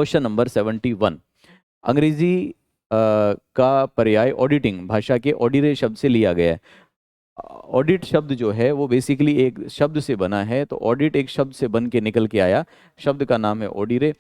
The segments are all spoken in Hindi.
Question number 71। अंग्रेजी का पर्याय ऑडिटिंग भाषा के ऑडिरे शब्द से लिया गया है। ऑडिट शब्द जो है वो बेसिकली एक शब्द से बना है, तो ऑडिट एक शब्द से बन के निकल के आया, शब्द का नाम है ऑडिरे।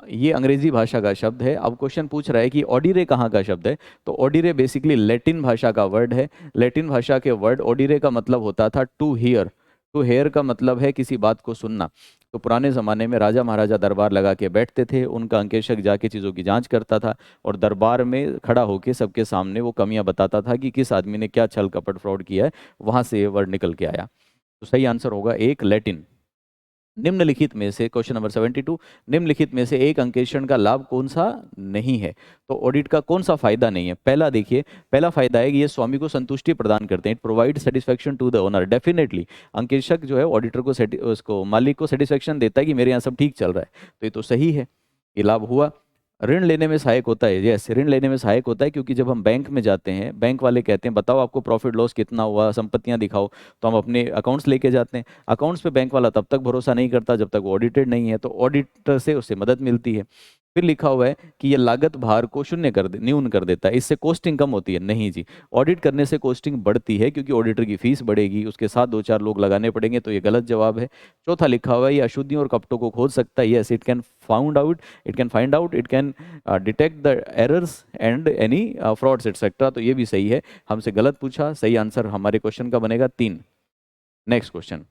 ये अंग्रेजी भाषा का शब्द है। अब क्वेश्चन पूछ रहा है कि ऑडिरे कहाँ का शब्द है, तो ऑडिरे बेसिकली लैटिन भाषा का वर्ड है। लैटिन भाषा के वर्ड ऑडिरे का मतलब होता था टू हियर। टू हेयर का मतलब है किसी बात को सुनना। तो पुराने ज़माने में राजा महाराजा दरबार लगा के बैठते थे, उनका अंकेशक जाके चीज़ों की जांच करता था और दरबार में खड़ा होकर सबके सामने वो कमियां बताता था कि किस आदमी ने क्या छल कपट फ्रॉड किया है। वहां से ये वर्ड निकल के आया। तो सही आंसर होगा एक, लैटिन। निम्नलिखित में से क्वेश्चन नंबर 72, निम्नलिखित में से एक अंकेक्षण का लाभ कौन सा नहीं है। तो ऑडिट का कौन सा फायदा नहीं है। पहला देखिए, पहला फायदा है कि ये स्वामी को संतुष्टि प्रदान करते हैं। It provide satisfaction to the owner. Definitely अंकेक्षक जो है ऑडिटर को उसको मालिक को सेटिस्फेक्शन देता है कि मेरे यहाँ सब ठीक चल रहा है, तो ये तो सही है, ये लाभ हुआ। ऋण लेने में सहायक होता है, यस, ऋण लेने में सहायक होता है, क्योंकि जब हम बैंक में जाते हैं, बैंक वाले कहते हैं बताओ आपको प्रॉफिट लॉस कितना हुआ, संपत्तियां दिखाओ, तो हम अपने अकाउंट्स लेके जाते हैं। अकाउंट्स पे बैंक वाला तब तक भरोसा नहीं करता जब तक वो ऑडिटेड नहीं है, तो ऑडिटर से उससे मदद मिलती है। फिर लिखा हुआ है कि ये लागत भार को शून्य न्यून कर देता है, इससे कॉस्टिंग कम होती है। नहीं जी, ऑडिट करने से कॉस्टिंग बढ़ती है, क्योंकि ऑडिटर की फीस बढ़ेगी, उसके साथ दो चार लोग लगाने पड़ेंगे, तो ये गलत जवाब है। चौथा लिखा हुआ है ये अशुद्धियों और कपटों को खोज सकता है। Yes, it can found out, it can find out, it can detect the errors and any frauds etcetera. तो ये भी सही है, हमसे गलत पूछा। सही आंसर हमारे क्वेश्चन का बनेगा 3। नेक्स्ट क्वेश्चन,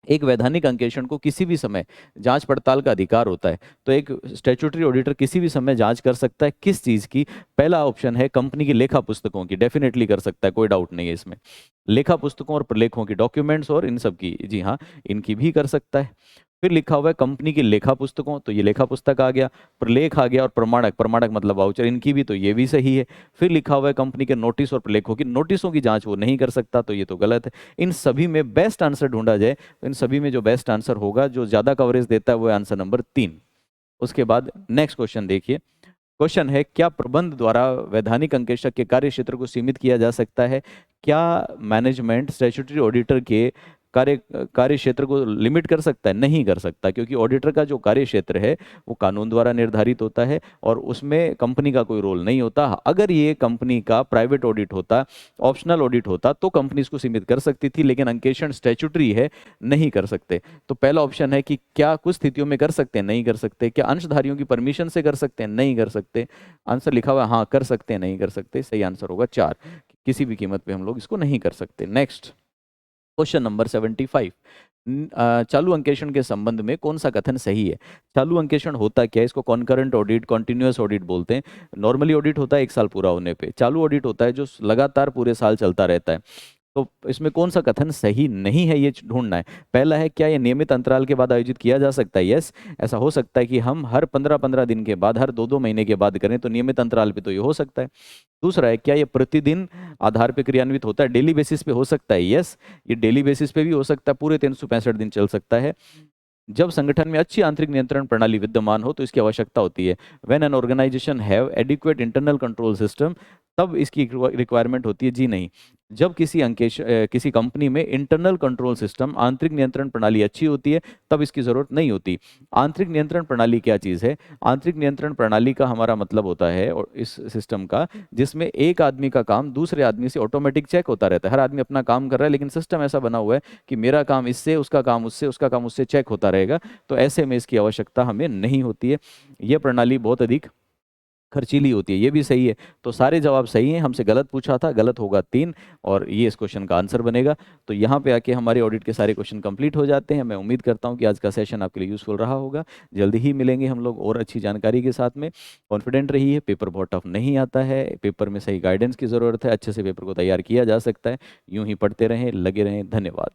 एक वैधानिक अंकेक्षण को किसी भी समय जांच पड़ताल का अधिकार होता है। तो एक स्टैट्यूटरी ऑडिटर किसी भी समय जांच कर सकता है, किस चीज की। पहला ऑप्शन है कंपनी की लेखा पुस्तकों की, डेफिनेटली कर सकता है, कोई डाउट नहीं है इसमें। लेखा पुस्तकों और प्रलेखों की, डॉक्यूमेंट्स और इन सब की, जी हाँ, इनकी भी कर सकता है। फिर लिखा हुआ है कंपनी की लेखा पुस्तकों, तो ये लेखा पुस्तक आ गया, प्रलेख आ गया, और प्रमाणक, प्रमाणक मतलब वाउचर, इनकी भी, तो ये भी सही है। फिर लिखा हुआ है कंपनी के नोटिस और प्रलेखों की, नोटिसों की जांच वो नहीं कर सकता, तो ये तो गलत है। इन सभी में बेस्ट आंसर ढूंढा जाए, तो इन सभी में जो बेस्ट आंसर होगा, जो ज्यादा कवरेज देता है, वो है आंसर नंबर 3। उसके बाद नेक्स्ट क्वेश्चन देखिए। क्वेश्चन है क्या प्रबंध द्वारा वैधानिक अंकेक्षक के कार्य क्षेत्र को सीमित किया जा सकता है। क्या मैनेजमेंट स्टैट्यूटरी ऑडिटर के कार्य क्षेत्र को लिमिट कर सकता है। नहीं कर सकता, क्योंकि ऑडिटर का जो कार्य क्षेत्र है वो कानून द्वारा निर्धारित होता है और उसमें कंपनी का कोई रोल नहीं होता। अगर ये कंपनी का प्राइवेट ऑडिट होता, ऑप्शनल ऑडिट होता, तो कंपनी इसको सीमित कर सकती थी, लेकिन अंकेक्षण स्टैट्यूटरी है, नहीं कर सकते। तो पहला ऑप्शन है कि क्या कुछ स्थितियों में कर सकते हैं, नहीं कर सकते। क्या अंशधारियों की परमिशन से कर सकते हैं, नहीं कर सकते। आंसर लिखा हुआ है हाँ कर सकते हैं, नहीं कर सकते। सही आंसर होगा 4, किसी भी कीमत पे हम लोग इसको नहीं कर सकते। नेक्स्ट क्वेश्चन नंबर 75, चालू अंकेक्षण के संबंध में कौन सा कथन सही है। चालू अंकेक्षण होता क्या है, इसको कॉन्करेंट ऑडिट, कॉन्टिन्यूअस ऑडिट बोलते हैं। नॉर्मली ऑडिट होता है 1 साल पूरा होने पे, चालू ऑडिट होता है जो लगातार पूरे साल चलता रहता है। तो इसमें कौन सा कथन सही नहीं है, ये ढूंढना है। पहला है क्या ये नियमित अंतराल के बाद आयोजित किया जा सकता है। यस, ऐसा हो सकता है कि हम हर 15-15 दिन के बाद, हर 2-2 महीने के बाद करें, तो नियमित अंतराल पे तो ये हो सकता है। दूसरा है क्या ये प्रतिदिन आधार पे क्रियान्वित होता है, डेली बेसिस पे हो सकता है। यस, ये डेली बेसिस पे भी हो सकता है, पूरे 365 दिन चल सकता है। जब संगठन में अच्छी आंतरिक नियंत्रण प्रणाली विद्यमान हो तो इसकी आवश्यकता होती है। When an organisation have adequate internal control system, तब इसकी रिक्वायरमेंट होती है। जी नहीं, जब किसी कंपनी में इंटरनल कंट्रोल सिस्टम, आंतरिक नियंत्रण प्रणाली अच्छी होती है, तब इसकी जरूरत नहीं होती। आंतरिक नियंत्रण प्रणाली क्या चीज़ है। आंतरिक नियंत्रण प्रणाली का हमारा मतलब होता है, और इस सिस्टम का, जिसमें एक आदमी का काम दूसरे आदमी से ऑटोमेटिक चेक होता रहता है। हर आदमी अपना काम कर रहा है, लेकिन सिस्टम ऐसा बना हुआ है कि मेरा काम इससे, उसका काम उससे, उसका काम उससे चेक होता रहेगा। तो ऐसे में इसकी आवश्यकता हमें नहीं होती है। यह प्रणाली बहुत अधिक खर्चीली होती है। ये भी सही है। तो सारे जवाब सही हैं। हमसे गलत पूछा था, गलत होगा 3, और ये इस क्वेश्चन का आंसर बनेगा। तो यहाँ पे आके हमारे ऑडिट के सारे क्वेश्चन कंप्लीट हो जाते हैं। मैं उम्मीद करता हूँ कि आज का सेशन आपके लिए यूजफुल रहा होगा। जल्दी ही मिलेंगे हम लोग और अच्छी जानकारी के साथ में। कॉन्फिडेंट रहिए, पेपर बहुत टफ नहीं आता है, पेपर में सही गाइडेंस की ज़रूरत है, अच्छे से पेपर को तैयार किया जा सकता है। यूं ही पढ़ते रहें, लगे रहें। धन्यवाद।